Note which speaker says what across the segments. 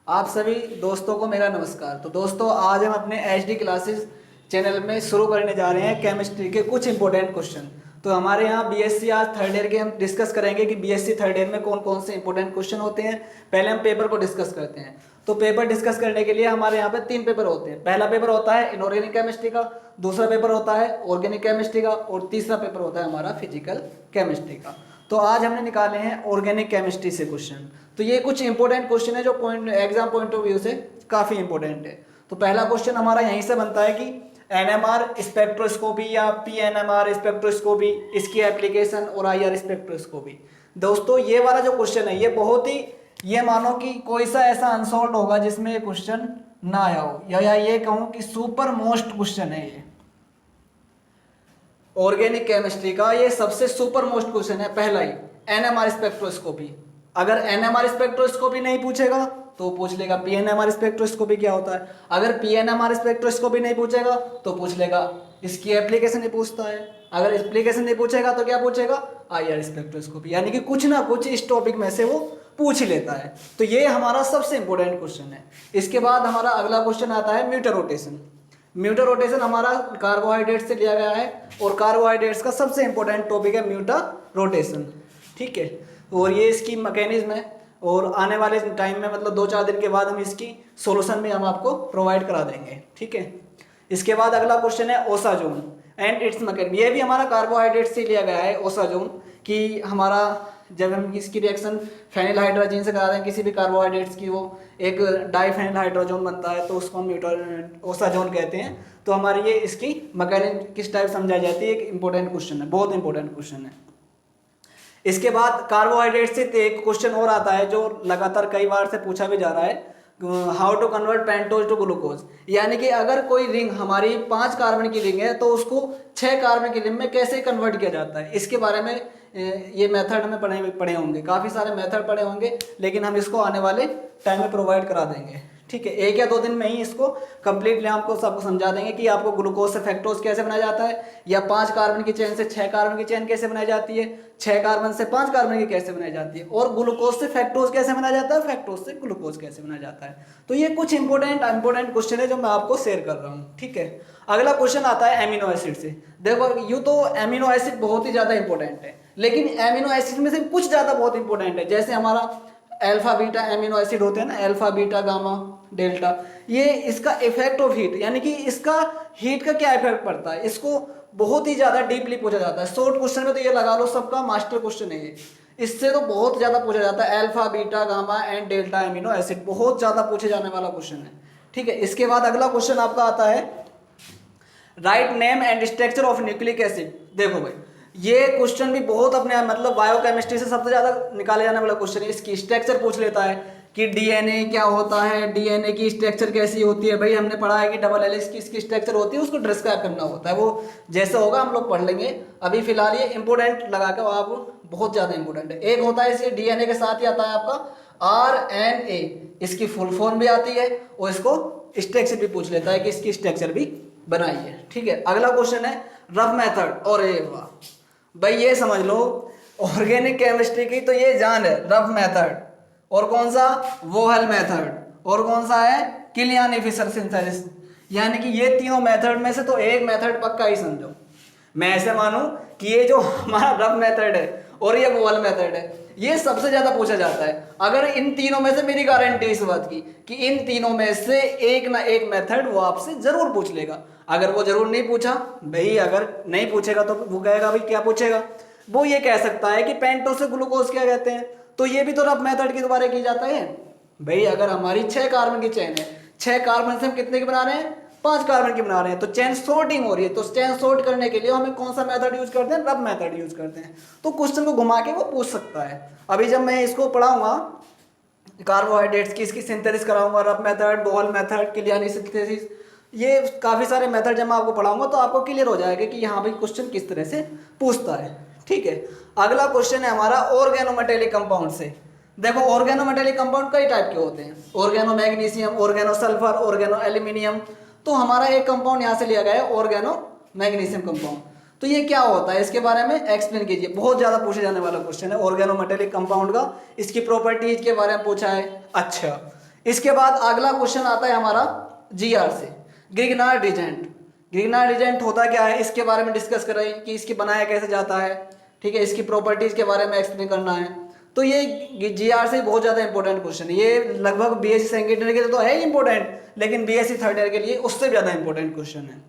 Speaker 1: आप सभी दोस्तों को मेरा नमस्कार। तो दोस्तों, आज हम अपने एचडी क्लासेस चैनल में शुरू करने जा रहे हैं केमिस्ट्री के कुछ इंपॉर्टेंट क्वेश्चन। तो हमारे यहाँ बीएससी आज थर्ड ईयर के हम डिस्कस करेंगे कि बीएससी थर्ड ईयर में कौन कौन से इंपॉर्टेंट क्वेश्चन होते हैं। पहले हम पेपर को डिस्कस करते हैं। तो पेपर डिस्कस करने के लिए हमारे यहाँ पे 3 पेपर होते हैं। पहला पेपर होता है इनऑर्गेनिक केमिस्ट्री का, दूसरा पेपर होता है ऑर्गेनिक केमिस्ट्री का और तीसरा पेपर होता है हमारा फिजिकल केमिस्ट्री का। तो आज हमने निकाले हैं ऑर्गेनिक केमिस्ट्री से क्वेश्चन। तो ये कुछ इंपॉर्टेंट क्वेश्चन है जो एग्जाम पॉइंट ऑफ व्यू से काफ़ी इंपॉर्टेंट है। तो पहला क्वेश्चन हमारा यहीं से बनता है कि एनएमआर स्पेक्ट्रोस्कोपी या पीएनएमआर स्पेक्ट्रोस्कोपी, इसकी एप्लीकेशन और आईआर स्पेक्ट्रोस्कोपी। दोस्तों, ये वाला जो क्वेश्चन है ये बहुत ही, ये मानो कि कोई सा ऐसा अनसॉल्व होगा जिसमें ये क्वेश्चन ना आया हो, या ये कहूँ कि सुपर मोस्ट क्वेश्चन है। ये ऑर्गेनिक केमिस्ट्री का ये सबसे सुपर मोस्ट क्वेश्चन है, पहला ही एनएमआर स्पेक्ट्रोस्कोपी। अगर एनएमआर स्पेक्ट्रोस्कोपी नहीं पूछेगा तो पूछ लेगा पीएनएमआर स्पेक्ट्रोस्कोपी क्या होता है। अगर पीएनएमआर स्पेक्ट्रोस्कोपी नहीं पूछेगा तो पूछ लेगा इसकी एप्लीकेशन ही पूछता है। अगर एप्लीकेशन नहीं पूछेगा तो क्या पूछेगा, आईआर स्पेक्ट्रोस्कोपी। यानी कि कुछ ना कुछ इस टॉपिक में से वो पूछ लेता है। तो ये हमारा सबसे इंपॉर्टेंट क्वेश्चन है। इसके बाद हमारा अगला क्वेश्चन आता है म्यूटर रोटेशन। म्यूटर रोटेशन हमारा कार्बोहाइड्रेट से लिया गया है और कार्बोहाइड्रेट्स का सबसे इंपॉर्टेंट टॉपिक है म्यूटर रोटेशन। ठीक है, और ये इसकी मैकेनिज्म है और आने वाले टाइम में मतलब 2-4 दिन के बाद हम इसकी सॉल्यूशन भी हम आपको प्रोवाइड करा देंगे। ठीक है, इसके बाद अगला क्वेश्चन है ओसाजोन एंड इट्स मैकेनिज्म। ये भी हमारा कार्बोहाइड्रेट से लिया गया है ओसाजोन, कि हमारा जब हम इसकी रिएक्शन फेनिल हाइड्रोजन से करा दें किसी भी कार्बोहाइड्रेट्स की, वो एक डाइफेनिल हाइड्रोजन बनता है तो उसको हम म्यूटर ओसाजोन कहते हैं। तो हमारी ये इसकी मैकेनिज्म किस टाइप समझाई जाती है, एक इंपॉर्टेंट क्वेश्चन है, बहुत इंपॉर्टेंट क्वेश्चन है। इसके बाद कार्बोहाइड्रेट से एक क्वेश्चन और आता है जो लगातार कई बार से पूछा भी जा रहा है, how to convert pentose to glucose. यानी कि अगर कोई रिंग हमारी 5 कार्बन की रिंग है तो उसको 6 कार्बन की रिंग में कैसे कन्वर्ट किया जाता है, इसके बारे में ये मेथड हमें पढ़े होंगे, काफ़ी सारे मेथड पढ़े होंगे, लेकिन हम इसको आने वाले टाइम में प्रोवाइड करा देंगे। ठीक है, 1 या 2 दिन में ही इसको कंप्लीटली आपको सबको समझा देंगे कि आपको ग्लूकोज से फ्रक्टोज कैसे बनाया जाता है, या 5 कार्बन की चेन से 6 कार्बन की चेन कैसे बनाई जाती है, 6 कार्बन से 5 कार्बन की कैसे बनाई जाती है, और ग्लूकोज से फ्रक्टोज कैसे बनाया जाता है, फ्रक्टोज से ग्लूकोज कैसे बनाया जाता है। तो ये कुछ इंपॉर्टेंट क्वेश्चन है जो मैं आपको शेयर कर रहा हूँ। ठीक है, अगला क्वेश्चन आता है एमिनो एसिड से। देखो, यूँ तो एमिनो एसिड बहुत ही ज़्यादा इंपॉर्टेंट है, लेकिन एमिनो एसिड में से कुछ ज़्यादा बहुत इंपॉर्टेंट है। जैसे हमारा अल्फा बीटा एमिनो एसिड होते हैं ना, अल्फा बीटा गामा डेल्टा, ये इसका इफेक्ट ऑफ हीट, यानी कि इसका हीट का क्या इफेक्ट पड़ता है, इसको बहुत ही ज़्यादा डीपली पूछा जाता है। शॉर्ट क्वेश्चन में तो ये लगा लो सबका मास्टर क्वेश्चन है ये, इससे तो बहुत ज़्यादा पूछा जाता है। Alpha beta gamma and delta amino acid बहुत ज़्यादा पूछे जाने वाला क्वेश्चन है। ठीक है, इसके बाद अगला क्वेश्चन आपका आता है write name and structure of nucleic acid. देखो भाई, ये क्वेश्चन भी बहुत अपने मतलब बायोकेमिस्ट्री से सबसे ज़्यादा निकाले जाने वाला क्वेश्चन है। इसकी स्ट्रक्चर पूछ लेता है कि डीएनए क्या होता है, डीएनए की स्ट्रक्चर कैसी होती है। भाई हमने पढ़ा है कि डबल हेलिक्स की इसकी स्ट्रक्चर होती है, उसको डिस्क्राइब करना होता है। वो जैसे होगा हम लोग पढ़ लेंगे। अभी फिलहाल ये इंपॉर्टेंट लगा के आप, बहुत ज़्यादा इंपॉर्टेंट है। एक होता है इसे डीएनए के साथ ही आता है आपका आरएनए, इसकी फुल फॉर्म भी आती है और इसको स्ट्रक्चर भी पूछ लेता है कि इसकी स्ट्रक्चर भी बनाइए। ठीक है, अगला क्वेश्चन है रफ मेथड। और भाई ये समझ लो, ऑर्गेनिक केमिस्ट्री की तो ये जान है, रफ मेथड। और कौन सा, वोहल मेथड। और कौन सा है, किलियानी-फिशर सिंथेसिस। यानी कि ये तीनों मेथड में से तो एक मेथड पक्का ही समझो। मैं ऐसे मानूं कि ये जो हमारा रफ मेथड है और ये वोहल मेथड है, ये सबसे ज्यादा पूछा जाता है। अगर इन तीनों में से, मेरी गारंटी इस बात की कि इन तीनों में से एक ना एक मेथड वो आपसे जरूर पूछ लेगा। अगर वो जरूर नहीं पूछा, भाई अगर नहीं पूछेगा तो वो कहेगा भाई क्या पूछेगा, वो ये कह सकता है कि पेंटोज से ग्लूकोज क्या कहते हैं। तो ये भी तो रफ मेथड के द्वारा की जाता है। भाई अगर हमारी 6 कार्बन की चेन है, 6 कार्बन से हम कितने की बना रहे हैं, 5 कार्बन की बना रहे हैं, तो चेन सॉर्टिंग हो रही है। तो चेन सॉर्ट करने के लिए हमें कौन सा मेथड यूज करते हैं, रफ मेथड यूज करते हैं। तो क्वेश्चन को घुमा के वो पूछ सकता है। अभी जब मैं इसको पढ़ाऊंगा कार्बोहाइड्रेट्स की, इसकी सिंथेसिस कराऊंगा, Ruff method, Wohl method, Kiliani synthesis, ये काफ़ी सारे मेथड जब मैं आपको पढ़ाऊंगा तो आपको क्लियर हो जाएगा कि यहाँ भाई क्वेश्चन किस तरह से पूछता है। ठीक है, अगला क्वेश्चन है हमारा ऑर्गेनोमेटेलिक कंपाउंड से। देखो, ऑर्गेनोमेटेलिक कंपाउंड कई टाइप के होते हैं, organo magnesium, organo sulphur, organo aluminium. तो हमारा एक कंपाउंड यहाँ से लिया गया है ऑर्गेनो मैग्नीशियम कंपाउंड। तो ये क्या होता है, इसके बारे में एक्सप्लेन कीजिए। बहुत ज़्यादा पूछे जाने वाला क्वेश्चन है ऑर्गेनोमेटेलिक कंपाउंड का। इसकी प्रॉपर्टीज के बारे में पूछा है। अच्छा, इसके बाद अगला क्वेश्चन आता है हमारा जीआर से, ग्रिग्नार्ड रीजेंट। ग्रिग्नार्ड रीजेंट होता क्या है, इसके बारे में डिस्कस करें कि इसकी बनाया कैसे जाता है, ठीक है, इसकी प्रॉपर्टीज के बारे में एक्सप्लेन करना है। तो ये जीआर से बहुत ज़्यादा इंपॉर्टेंट क्वेश्चन है, ये लगभग बीएससी सेकेंड ईयर के लिए तो है ही इंपॉर्टेंट, लेकिन बीएससी थर्ड ईयर के लिए उससे ज़्यादा इंपॉर्टेंट क्वेश्चन है।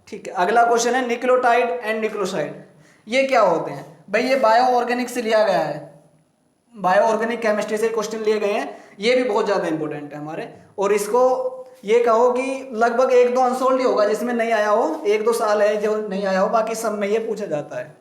Speaker 1: ठीक है, अगला क्वेश्चन है न्यूक्लियोटाइड एंड न्यूक्लियोसाइड। ये क्या होते हैं भाई, ये बायो ऑर्गेनिक से लिया गया है, बायो ऑर्गेनिक केमिस्ट्री से क्वेश्चन लिए गए हैं, ये भी बहुत ज़्यादा इंपॉर्टेंट है हमारे। और इसको ये कहो कि लगभग 1-2 अनसोल्ड ही होगा जिसमें नहीं आया हो, 1-2 साल है जो नहीं आया हो, बाकी सब में ये पूछा जाता है।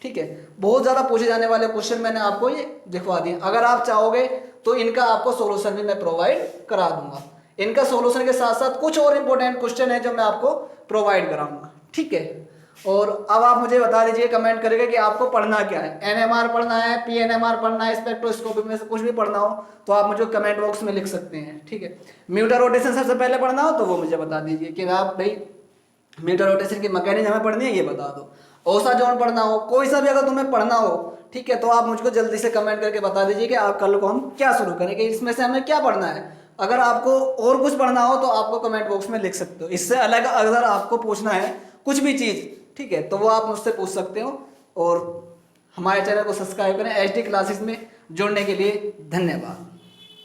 Speaker 1: ठीक है, बहुत ज़्यादा पूछे जाने वाले क्वेश्चन मैंने आपको ये दिखवा दिए। अगर आप चाहोगे तो इनका आपको सोल्यूशन भी मैं प्रोवाइड करा दूंगा। इनका सोल्यूशन के साथ साथ कुछ और इंपॉर्टेंट क्वेश्चन है जो मैं आपको प्रोवाइड कराऊंगा। ठीक है, और अब आप मुझे बता दीजिए कमेंट करके कि आपको पढ़ना क्या है, एनएमआर पढ़ना है, पीएनएमआर पढ़ना है, स्पेक्ट्रोस्कोपी में से कुछ भी पढ़ना हो तो आप मुझे कमेंट बॉक्स में लिख सकते हैं। ठीक है, म्यूटर रोटेशन सबसे पहले पढ़ना हो तो वो मुझे बता दीजिए कि आप भाई म्यूटर रोटेशन की मैकेनिज्म हमें पढ़नी है, ये बता दो। ओसा जोन पढ़ना हो, कोई सा भी अगर तुम्हें पढ़ना हो, ठीक है, तो आप मुझको जल्दी से कमेंट करके बता दीजिए कि आप कल को हम क्या शुरू करें, कि इसमें से हमें क्या पढ़ना है। अगर आपको और कुछ पढ़ना हो तो आपको कमेंट बॉक्स में लिख सकते हो। इससे अलग अगर आपको पूछना है कुछ भी चीज़, ठीक है, तो वो आप मुझसे पूछ सकते हो। और हमारे चैनल को सब्सक्राइब करें। एचडी क्लासेस में जुड़ने के लिए धन्यवाद।